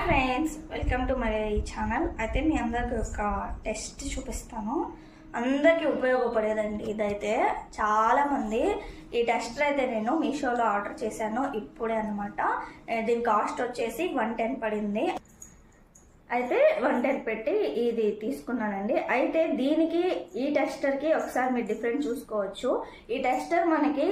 Friends, welcome to my channel. అయితే మీ అందరికి ఒక టెస్ట్ చూపిస్తాను. అందరికీ ఉపయోగపడేదండి. ఇదైతే చాలామంది ఈ టెస్టర్ అయితే నేను మీషోలో ఆర్డర్ చేశాను ఇప్పుడే అనమాట. దీని కాస్ట్ వచ్చేసి 110 పడింది. అయితే 110 పెట్టి ఇది తీసుకున్నానండి. అయితే దీనికి ఈ టెస్టర్కి ఒకసారి మీరు డిఫరెంట్ చూసుకోవచ్చు. ఈ టెస్టర్ మనకి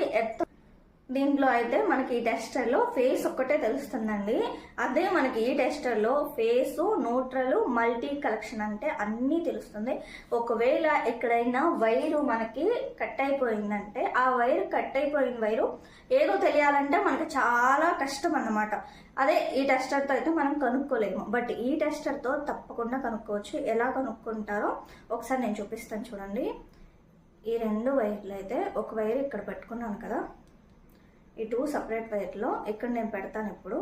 దీంట్లో అయితే మనకి ఈ టెస్టర్లో ఫేస్ ఒక్కటే తెలుస్తుందండి. అదే మనకి ఈ టెస్టర్లో ఫేసు, న్యూట్రల్, మల్టీ కలెక్షన్ అంటే అన్నీ తెలుస్తుంది. ఒకవేళ ఎక్కడైనా వైరు మనకి కట్ అయిపోయిందంటే ఆ వైరు కట్ అయిపోయిన వైరు ఏదో తెలియాలంటే మనకి చాలా కష్టం అన్నమాట. అదే ఈ టెస్టర్తో అయితే మనం కనుక్కోలేము. బట్ ఈ టెస్టర్తో తప్పకుండా కనుక్కోవచ్చు. ఎలా కనుక్కుంటారో ఒకసారి నేను చూపిస్తాను చూడండి. ఈ రెండు వైర్లు అయితే ఒక వైర్ ఇక్కడ పెట్టుకున్నాను కదా, ఈ 2 సపరేట్ వైర్లో ఇక్కడ నేను పెడతాను. ఇప్పుడు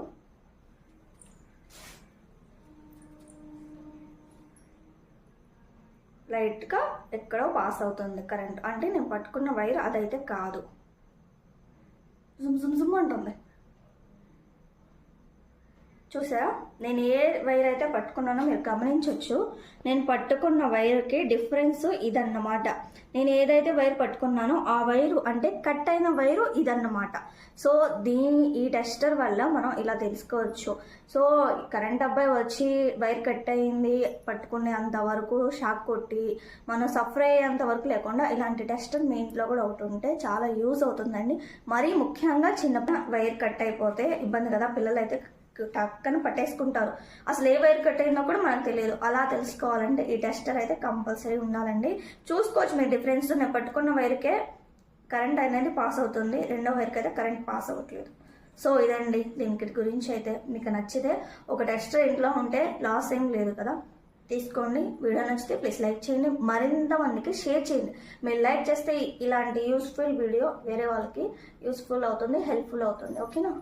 లైట్గా ఎక్కడో పాస్ అవుతుంది కరెంట్, అంటే నేను పట్టుకున్న వైర్ అదైతే కాదు. జుమ్ జుమ్ జుమ్ అంటుంది. చూసారా, నేను ఏ వైర్ అయితే పట్టుకున్నానో మీరు గమనించవచ్చు. నేను పట్టుకున్న వైర్కి డిఫరెన్స్ ఇదన్నమాట. నేను ఏదైతే వైర్ పట్టుకున్నానో ఆ వైరు అంటే కట్ అయిన వైరు ఇదన్నమాట. సో ఈ టెస్టర్ వల్ల మనం ఇలా తెలుసుకోవచ్చు. సో కరెంట్ అబ్బాయి వచ్చి వైర్ కట్ అయింది పట్టుకునేంత వరకు షాక్ కొట్టి మనం సఫర్ అయ్యేంత వరకు లేకుండా ఇలాంటి టెస్టర్ మీ ఇంట్లో కూడా ఒకటి ఉంటే చాలా యూజ్ అవుతుందండి. మరీ ముఖ్యంగా చిన్న వైర్ కట్ అయిపోతే ఇబ్బంది కదా, పిల్లలు అయితే టక్కన పట్టేసుకుంటారు. అసలు ఏ వైర్ కట్ అయిందో కూడా మనకు తెలియదు. అలా తెలుసుకోవాలంటే ఈ టెస్టర్ అయితే కంపల్సరీ ఉండాలండి. చూసుకోవచ్చు మీరు డిఫరెన్స్. నేను పట్టుకున్న వైర్కే కరెంట్ అనేది పాస్ అవుతుంది, రెండో వైర్కి అయితే కరెంట్ పాస్ అవ్వట్లేదు. సో ఇదండి దీనికి గురించి. అయితే మీకు నచ్చితే ఒక టెస్టర్ ఇంట్లో ఉంటే లాస్ ఏం లేదు కదా, తీసుకోండి. వీడియో నచ్చితే ప్లీజ్ లైక్ చేయండి, మరింత మందికి షేర్ చేయండి. మీరు లైక్ చేస్తే ఇలాంటి యూస్ఫుల్ వీడియో వేరే వాళ్ళకి యూస్ఫుల్ అవుతుంది, హెల్ప్ఫుల్ అవుతుంది. ఓకేనా?